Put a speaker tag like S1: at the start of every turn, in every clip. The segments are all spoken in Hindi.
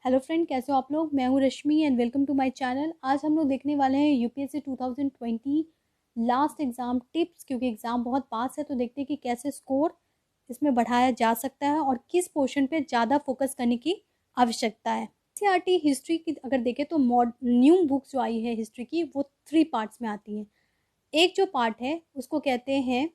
S1: हेलो फ्रेंड, कैसे हो आप लोग। मैं हूं Rashmi and welcome to my channel. आज हम लोग देखने वाले हैं यूपीएससी 2020 लास्ट एग्ज़ाम टिप्स। क्योंकि एग्ज़ाम बहुत पास है तो देखते हैं कि कैसे स्कोर इसमें बढ़ाया जा सकता है और किस पोर्शन पे ज़्यादा फोकस करने की आवश्यकता है। एनसीईआरटी हिस्ट्री की अगर देखें तो न्यू बुक्स जो आई है हिस्ट्री की वो 3 पार्ट्स में आती हैं। एक जो पार्ट है उसको कहते हैं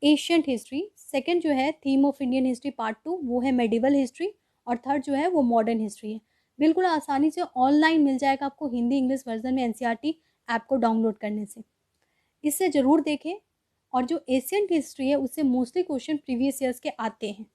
S1: एशियंट हिस्ट्री, सेकंड जो है theme of Indian history part 2 वो है मेडिवल हिस्ट्री, और थर्ड जो है वो मॉडर्न हिस्ट्री है। बिल्कुल आसानी से ऑनलाइन मिल जाएगा आपको हिंदी इंग्लिश वर्जन में एनसीईआरटी ऐप को डाउनलोड करने से। इससे ज़रूर देखें। और जो एशियंट हिस्ट्री है उससे मोस्टली क्वेश्चन प्रीवियस ईयर्स के आते हैं,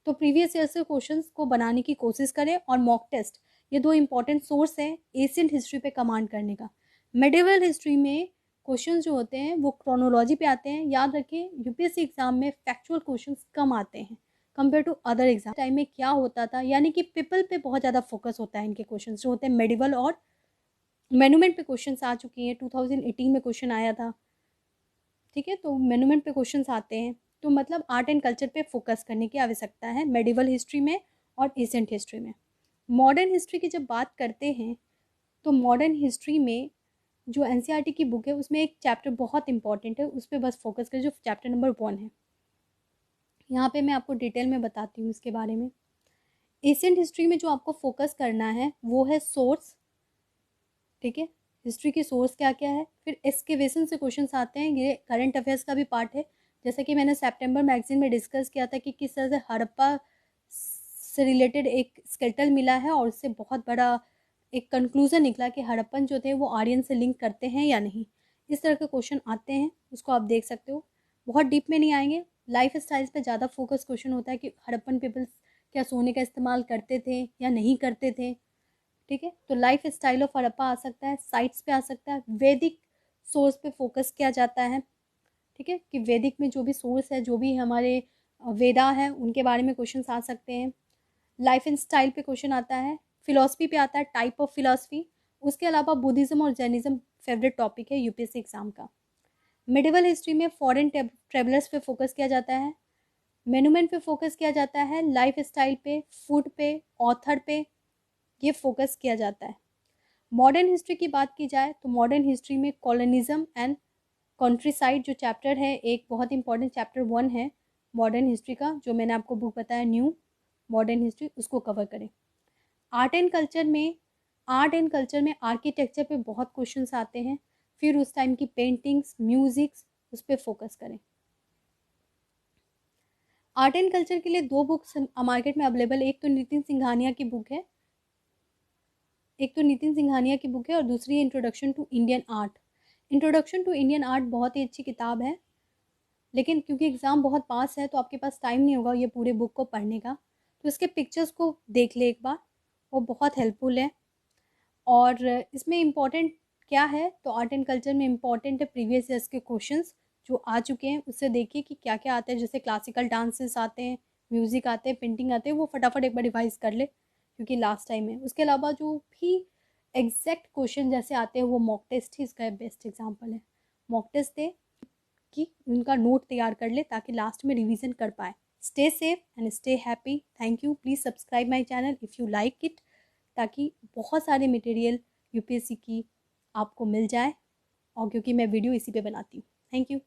S1: तो प्रीवियस ईयर से क्वेश्चन को बनाने की कोशिश करें। और मॉक टेस्ट, ये दो इंपॉर्टेंट सोर्स है एशियंट हिस्ट्री पे कमांड करने का। मेडिवल हिस्ट्री में क्वेश्चंस जो होते हैं वो क्रोनोलॉजी पे आते हैं। याद रखें यूपीएससी एग्जाम में फैक्चुअल क्वेश्चंस कम आते हैं compare to other exam. Time में क्या होता था, यानी कि पीपल पे बहुत ज़्यादा फोकस होता है। इनके क्वेश्चन जो होते हैं मेडिवल और मेनूमेंट पे क्वेश्चन आ चुकी हैं। 2018 में क्वेश्चन आया था, ठीक है। तो मेनूमेंट पे क्वेश्चन आते हैं, तो मतलब आर्ट एंड कल्चर पे फोकस करने की आवश्यकता है मेडिवल हिस्ट्री में और एशियंट हिस्ट्री में। मॉडर्न हिस्ट्री की जब बात करते हैं तो मॉडर्न हिस्ट्री में जो एनसीईआरटी की बुक है उसमें एक चैप्टर बहुत इंपॉर्टेंट है, उस पर बस फोकस करें, जो चैप्टर नंबर 1 है। यहाँ पे मैं आपको डिटेल में बताती हूँ इसके बारे में। एशियंट हिस्ट्री में जो आपको फोकस करना है वो है सोर्स, ठीक है। हिस्ट्री की सोर्स क्या क्या है, फिर एक्सकेवेशन से क्वेश्चंस आते हैं। ये करंट अफेयर्स का भी पार्ट है। जैसे कि मैंने सितंबर मैगजीन में डिस्कस किया था कि किस तरह से हड़प्पा से रिलेटेड एक स्केलेटल मिला है और उससे बहुत बड़ा एक कंक्लूजन निकला कि हड़प्पन जो थे वो आर्यन से लिंक करते हैं या नहीं। इस तरह के क्वेश्चन आते हैं, उसको आप देख सकते हो। बहुत डीप में नहीं आएंगे, लाइफ स्टाइल्स पे ज़्यादा फोकस क्वेश्चन होता है कि हड़प्पन पीपल्स क्या सोने का इस्तेमाल करते थे या नहीं करते थे, ठीक है। तो लाइफ स्टाइल ऑफ हड़प्पा आ सकता है, साइट्स पे आ सकता है, वैदिक सोर्स पे फोकस किया जाता है, ठीक है। कि वैदिक में जो भी सोर्स है, जो भी हमारे वेदा है, उनके बारे में क्वेश्चन आ सकते हैं। लाइफ एंड स्टाइल पे क्वेश्चन आता है, फिलॉसफी पे आता है, टाइप ऑफ फिलॉसफी। उसके अलावा बुद्धिज्म और जैनिज्म फेवरेट टॉपिक है यूपीएससी एग्जाम का। मिडिवल हिस्ट्री में फॉरेन ट्रेवलर्स पे फोकस किया जाता है, मेनूमेंट पे फोकस किया जाता है, लाइफ स्टाइल पे, फूड पे, ऑथर पे ये फोकस किया जाता है। मॉडर्न हिस्ट्री की बात की जाए तो मॉडर्न हिस्ट्री में कॉलोनिज्म एंड कंट्रीसाइड जो चैप्टर है, एक बहुत इंपॉर्टेंट चैप्टर 1 है मॉडर्न हिस्ट्री का, जो मैंने आपको बुक बताया न्यू मॉडर्न हिस्ट्री, उसको कवर करें। आर्ट एंड कल्चर में आर्किटेक्चर पे बहुत क्वेश्चंस आते हैं, फिर उस टाइम की पेंटिंग्स, म्यूजिक्स, उस पर फोकस करें। आर्ट एंड कल्चर के लिए 2 बुक्स मार्केट में अवेलेबल, एक तो नितिन सिंघानिया की बुक है, और दूसरी है introduction to Indian art. Introduction to Indian art बहुत ही अच्छी किताब है, लेकिन क्योंकि एग्ज़ाम बहुत पास है तो आपके पास टाइम नहीं होगा ये पूरे बुक को पढ़ने का, तो इसके पिक्चर्स को देख ले एक बार, वो बहुत हेल्पफुल है। और इसमें इम्पॉर्टेंट क्या है, तो आर्ट एंड कल्चर में इम्पॉर्टेंट है प्रीवियस ईयर्स के क्वेश्चंस जो आ चुके हैं, उससे देखिए कि क्या क्या आता है। जैसे क्लासिकल डांसेस आते हैं, म्यूज़िक आते हैं, पेंटिंग आते हैं, वो फटाफट एक बार रिवाइज कर ले क्योंकि लास्ट टाइम है। उसके अलावा जो भी एग्जैक्ट क्वेश्चन जैसे आते हैं वो मॉक टेस्ट ही इसका बेस्ट एग्जाम्पल है। मॉक टेस्ट दे कि उनका नोट तैयार कर ले ताकि लास्ट में रिवीजन कर पाए। Stay safe and stay happy. Thank you. Please subscribe my channel if you like it, ताकि बहुत सारे मटेरियल यूपीएससी की आपको मिल जाए, और क्योंकि मैं वीडियो इसी पे बनाती हूँ। Thank you.